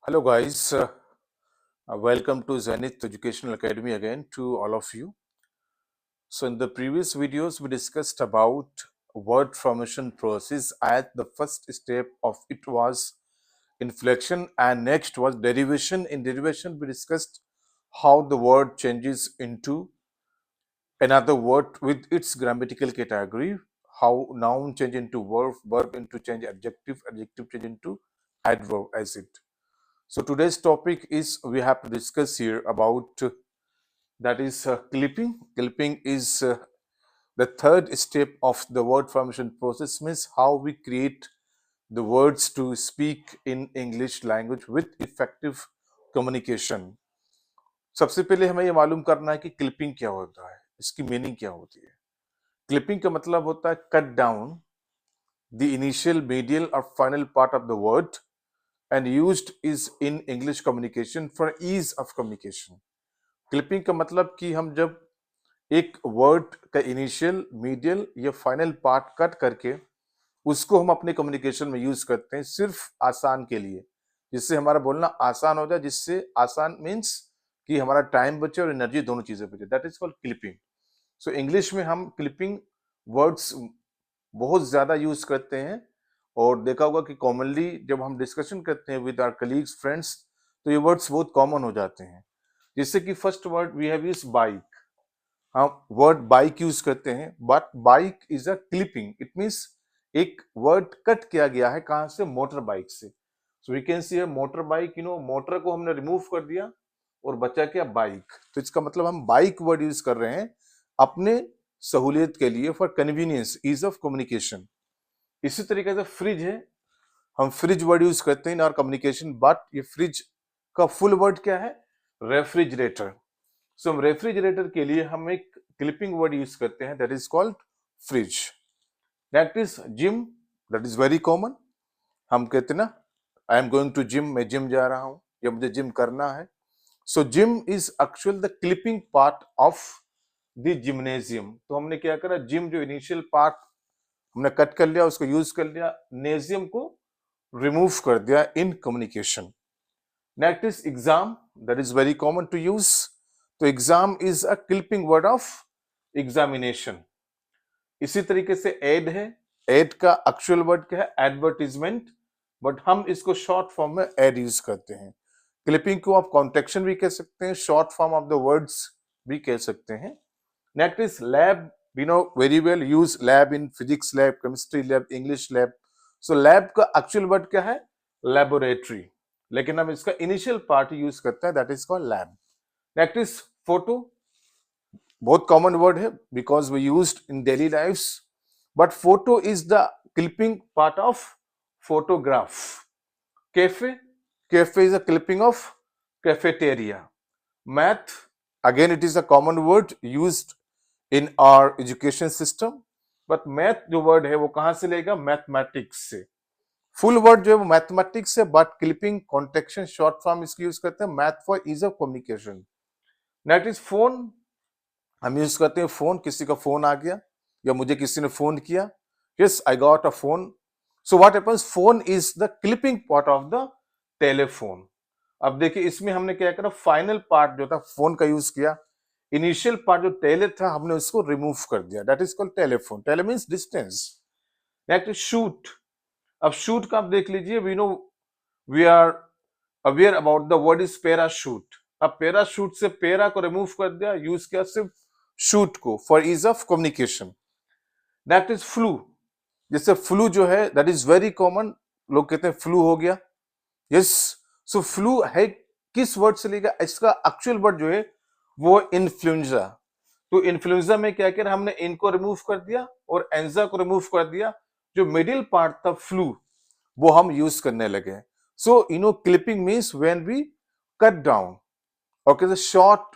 Hello, guys. Welcome to Zenith Educational Academy again to all of you. So, in the previous videos, we discussed about word formation process. At the first step of it was inflection, and next was derivation. In derivation, we discussed how the word changes into another word with its grammatical category. How noun change into verb, verb into change adjective, adjective change into adverb as it. So today's topic is we have to discuss here about that is clipping. Clipping is the third step of the word formation process, means how we create the words to speak in English language with effective communication. सबसे पहले हमें ये मालूम करना है कि clipping क्या होता है, इसकी मीनिंग क्या होती है. क्लिपिंग का मतलब होता है cut down the initial medial और final part of the word and used is in English communication for ease of communication. Clipping का मतलब कि हम जब एक वर्ड का इनिशियल मीडियल या फाइनल पार्ट कट करके उसको हम अपने कम्युनिकेशन में यूज करते हैं सिर्फ आसान के लिए, जिससे हमारा बोलना आसान हो जाए. जिससे आसान मीन्स कि हमारा टाइम बचे और एनर्जी, दोनों चीजें बचे. That is called clipping. So English में हम क्लिपिंग वर्ड्स बहुत ज्यादा यूज करते हैं, और देखा होगा कि कॉमनली जब हम डिस्कशन करते हैं विद आवर कलीग्स फ्रेंड्स तो ये वर्ड्स बहुत कॉमन हो जाते हैं. जैसे कि first word we have is bike. हम वर्ड बाइक यूज करते हैं, but bike is a clipping. It means एक वर्ड कट किया गया है. कहां से? मोटर बाइक से. So we can see motor bike, motor को हमने रिमूव कर दिया और बचा क्या? बाइक. तो इसका मतलब हम बाइक वर्ड यूज कर रहे हैं अपने सहूलियत के लिए, for convenience, ease of communication. इसी तरीके से फ्रिज है, हम फ्रिज वर्ड यूज करते हैं इन आवर कम्युनिकेशन, बट ये फ्रिज का फुल वर्ड क्या है? रेफ्रिजरेटर. सो हम रेफ्रिजरेटर के लिए हम एक क्लिपिंग वर्ड यूज करते हैं, that is called fridge. That is gym. That is very common. हम कहते हैं ना, I am going to gym, मैं जिम जा रहा हूं या मुझे जिम करना है. So gym is actual the clipping part of the gymnasium. तो हमने क्या करा, जिम जो इनिशियल पार्ट हमने कट कर लिया, उसको यूज कर लिया, नेजियम को रिमूव कर दिया in communication. Next is exam. That is very common to use. तो exam is a clipping word of examination. इसी तरीके से एड है. एड का एक्चुअल वर्ड क्या है? एडवर्टीजमेंट, बट हम इसको शॉर्ट फॉर्म में एड यूज करते हैं. क्लिपिंग को आप कॉन्ट्रैक्शन भी कह सकते हैं, short form of the words भी कह सकते हैं. Next is lab. We know very well, use lab in physics lab, chemistry lab, English lab. So lab का actual word क्या है? Laboratory. लेकिन हम इसका initial part यूज करते हैं, that is called lab. Next is photo. बहुत common word है because we used in daily lives. But photo is the clipping part of photograph. Cafe. Cafe is a clipping of cafeteria. Math. Again, it is a common word used in our education system, but math जो word है वो कहां से लेगा? Mathematics से. Full word जो है वो मैथमेटिक्स से, but clipping contraction short form इसकी यूज करते हैं, math for ease of communication. Next is phone. हम यूज करते हैं फोन. किसी का फोन आ गया या मुझे किसी ने फोन किया, yes I got a phone. So what happens? Phone is the clipping part of the telephone. अब देखिए इसमें हमने क्या करा, फाइनल पार्ट जो था फोन का यूज किया, इनिशियल पार्ट जो टेले था हमने उसको रिमूव कर दिया. That is called telephone. Tele means distance. Next shoot. अब शूट का आप देख लीजिए, we know we are aware about the word is parachute. अब पैराशूट से पैरा को रिमूव कर दिया, यूज किया सिर्फ शूट को for ease of communication. Next is flu. जैसे फ्लू जो है दैट इज वेरी कॉमन. लोग कहते हैं फ्लू हो गया. यस. सो फ्लू है किस वर्ड से लेगा? इसका एक्चुअल वर्ड जो है वो इन्फ्लुएंजा. तो इन्फ्लुएंजा में क्या किया, हमने इनको रिमूव कर दिया और एंजा को रिमूव कर दिया. जो मिडिल पार्ट था फ्लू वो हम यूज करने लगे. So clipping means when we cut down, okay, the short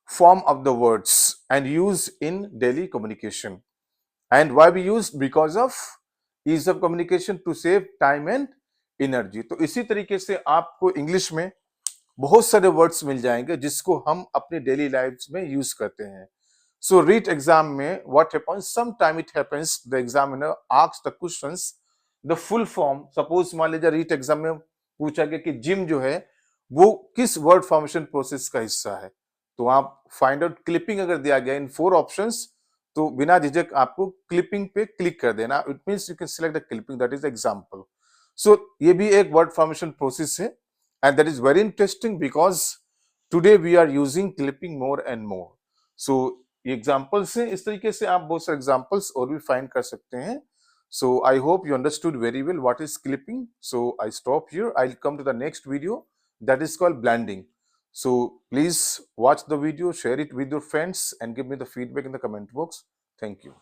form of the words and use in daily communication. And why we use? Because of ease of communication, to save time and energy. तो इसी तरीके से आपको English में बहुत सारे words मिल जाएंगे जिसको हम अपने डेली लाइफ में यूज करते हैं. सो रीट एग्जाम में what happens, some time it happens the examiner asks the questions the full form. Suppose मान लीजिए रीट एग्जाम में पूछा गया कि जिम जो है वो किस वर्ड फॉर्मेशन प्रोसेस का हिस्सा है, तो आप फाइंड आउट क्लिपिंग अगर दिया गया इन 4 ऑप्शंस, तो बिना झिझक आपको क्लिपिंग पे क्लिक कर देना। It means you can select the clipping, that is example. So ये भी एक वर्ड फॉर्मेशन प्रोसेस है and that is very interesting because today we are using clipping more and more. So ये examples हैं, इस तरीके से आप बहुत सारे एग्जांपल्स और भी फाइंड कर सकते हैं। So I hope you understood very well what is clipping. So I stop here. I'll come to the next video that is called blending. So please watch the video, share it with your friends and give me the feedback in the comment box. Thank you.